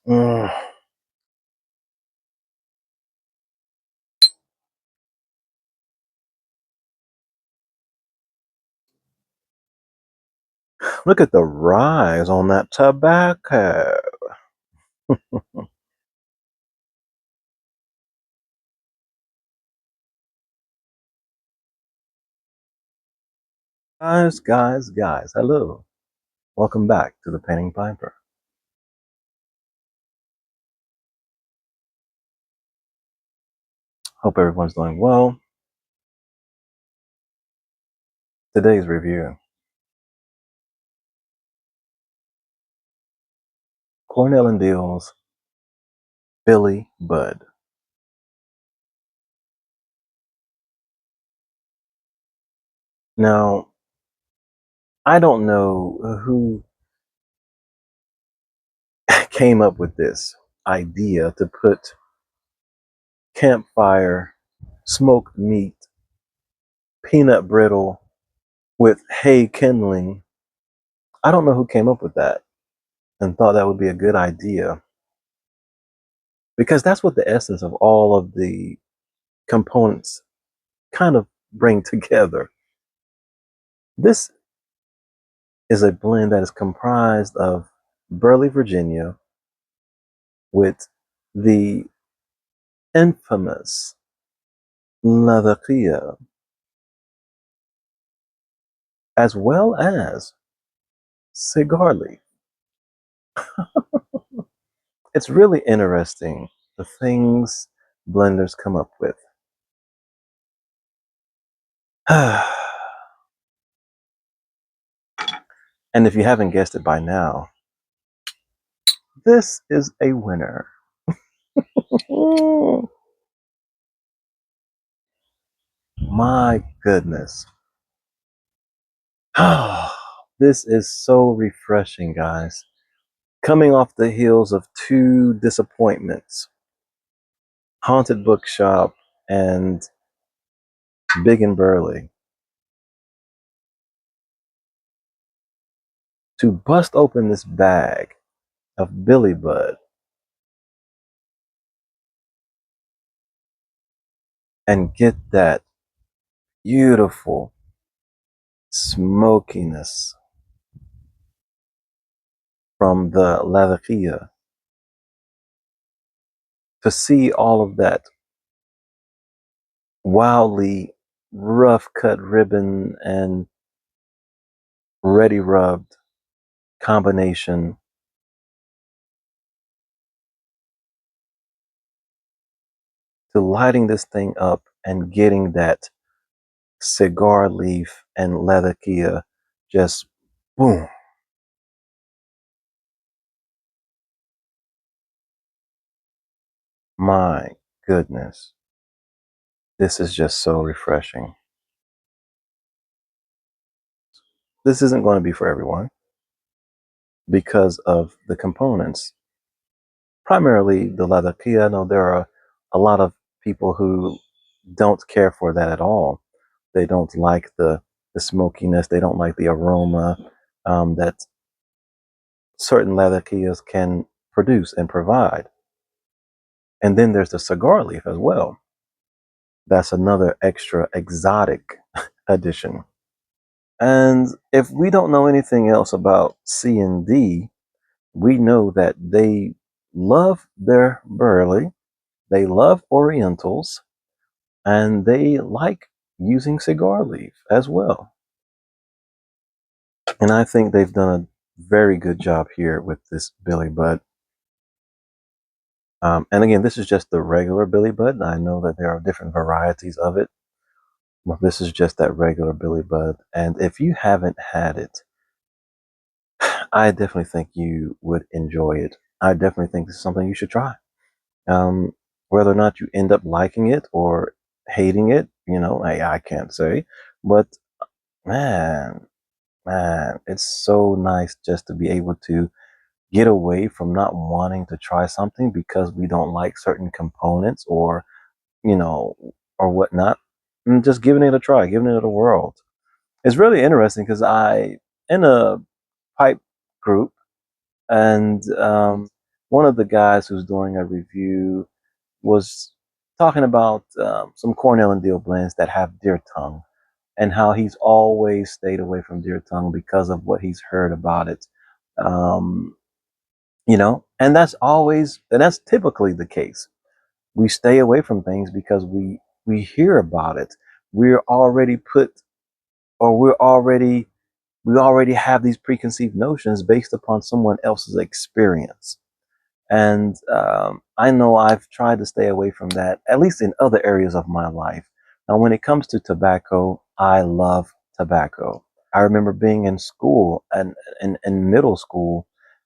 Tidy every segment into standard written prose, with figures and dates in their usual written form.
Mm. Look at the rise on that tobacco. Guys, hello. Welcome back to the Painting Piper. Hope everyone's doing well. Today's review, Cornell and Diehl's Billy Bud. Now, I don't know who came up with this idea to put campfire, smoked meat, peanut brittle with hay kindling. I don't know who came up with that and thought that would be a good idea, because that's what the essence of all of the components kind of bring together. This is a blend that is comprised of Burley, Virginia, with the infamous Latakia, as well as cigar leaf. It's really interesting the things blenders come up with. And if you haven't guessed it by now, this is a winner. My goodness. This is so refreshing, guys. Coming off the heels of two disappointments, Haunted Bookshop and Big and Burley, to bust open this bag of Billy Bud and get that beautiful smokiness from the Latakia, to see all of that wildly rough cut ribbon and ready rubbed combination, to lighting this thing up and getting that cigar leaf and Latakia just boom. My goodness. This is just so refreshing. This isn't going to be for everyone because of the components. Primarily the Latakia. I know there are a lot of people who don't care for that at all. They don't like the smokiness. They don't like the aroma that certain Latakias can produce and provide. And then there's the cigar leaf as well. That's another extra exotic addition. And if we don't know anything else about C and D, we know that they love their Burley, they love Orientals, and they like using cigar leaf as well. And I think they've done a very good job here with this Billy Bud. And again, this is just the regular Billy Bud. I know that there are different varieties of it. Well, this is just that regular Billy Bud. And if you haven't had it, I definitely think you would enjoy it. I definitely think this is something you should try. Um, whether or not you end up liking it or hating it, I can't say. But man, it's so nice just to be able to get away from not wanting to try something because we don't like certain components you know, or whatnot, and just giving it a try, giving it a whirl. It's really interesting because I, in a pipe group, and one of the guys who's doing a review was talking about some Cornell and Diehl blends that have deer tongue, and how he's always stayed away from deer tongue because of what he's heard about it. Um, and that's typically the case. We stay away from things because we hear about it. We're already put, or we already have these preconceived notions based upon someone else's experience. And I know I've tried to stay away from that, at least in other areas of my life. Now, when it comes to tobacco, I love tobacco. I remember being in school and in middle school,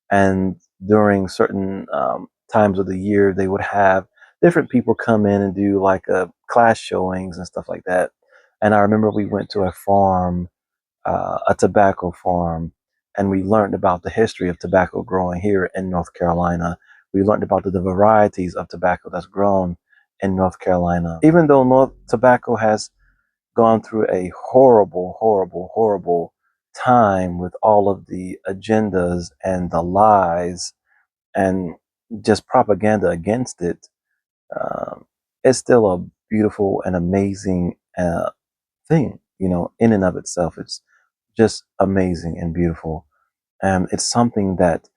and during certain times of the year, they would have different people come in and do like class showings and stuff like that. And I remember we went to a tobacco farm, and we learned about the history of tobacco growing here in North Carolina. We learned about the varieties of tobacco that's grown in North Carolina. Even though North tobacco has gone through a horrible, horrible, horrible time with all of the agendas and the lies and just propaganda against it, um, it's still a beautiful and amazing thing, in and of itself. It's just amazing and beautiful. It's something that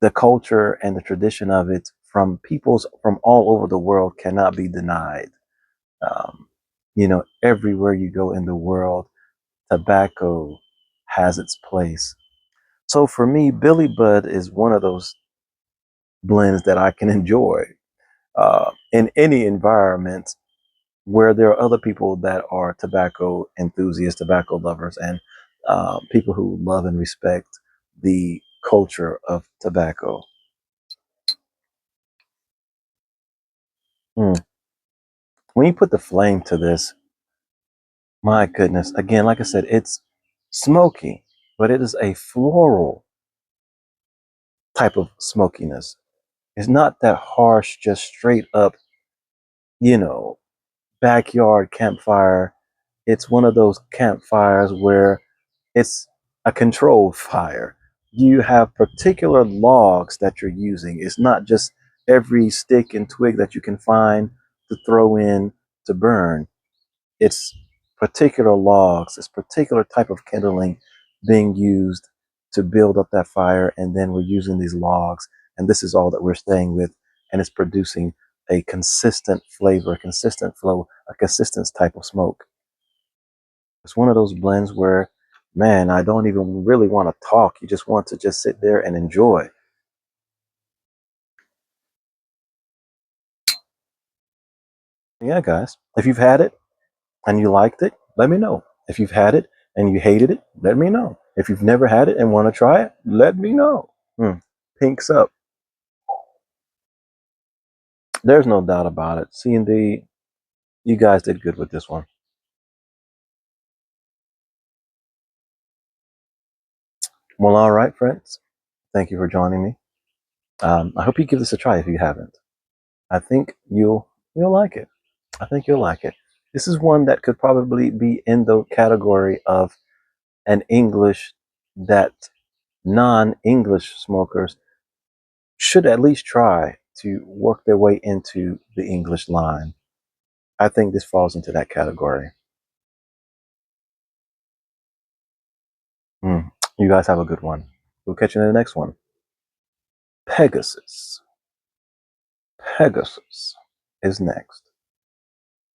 the culture and the tradition of it from peoples from all over the world cannot be denied. Um, everywhere you go in the world, tobacco has its place. So for me, Billy Bud is one of those blends that I can enjoy in any environment where there are other people that are tobacco enthusiasts, tobacco lovers, and people who love and respect the culture of tobacco. Mm. When you put the flame to this, my goodness, again, like I said, it's smoky, but it is a floral type of smokiness. It's not that harsh, just straight up, you know, backyard campfire. It's one of those campfires where it's a controlled fire. You have particular logs that you're using. It's not just every stick and twig that you can find to throw in to burn. It's particular logs, it's particular type of kindling being used to build up that fire, and then we're using these logs, and this is all that we're staying with, and it's producing a consistent flavor, a consistent flow, a consistent type of smoke. It's one of those blends where, man, I don't even really want to talk. You just want to just sit there and enjoy. Yeah, guys, if you've had it and you liked it, let me know. If you've had it and you hated it, let me know. If you've never had it and want to try it, let me know. Pinks up. There's no doubt about it. C&D, you guys did good with this one. Well, all right, friends. Thank you for joining me. I hope you give this a try if you haven't. I think you'll like it. I think you'll like it. This is one that could probably be in the category of an English that non-English smokers should at least try to work their way into the English line. I think this falls into that category. You guys have a good one. We'll catch you in the next one. Pegasus. Pegasus is next.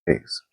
Peace.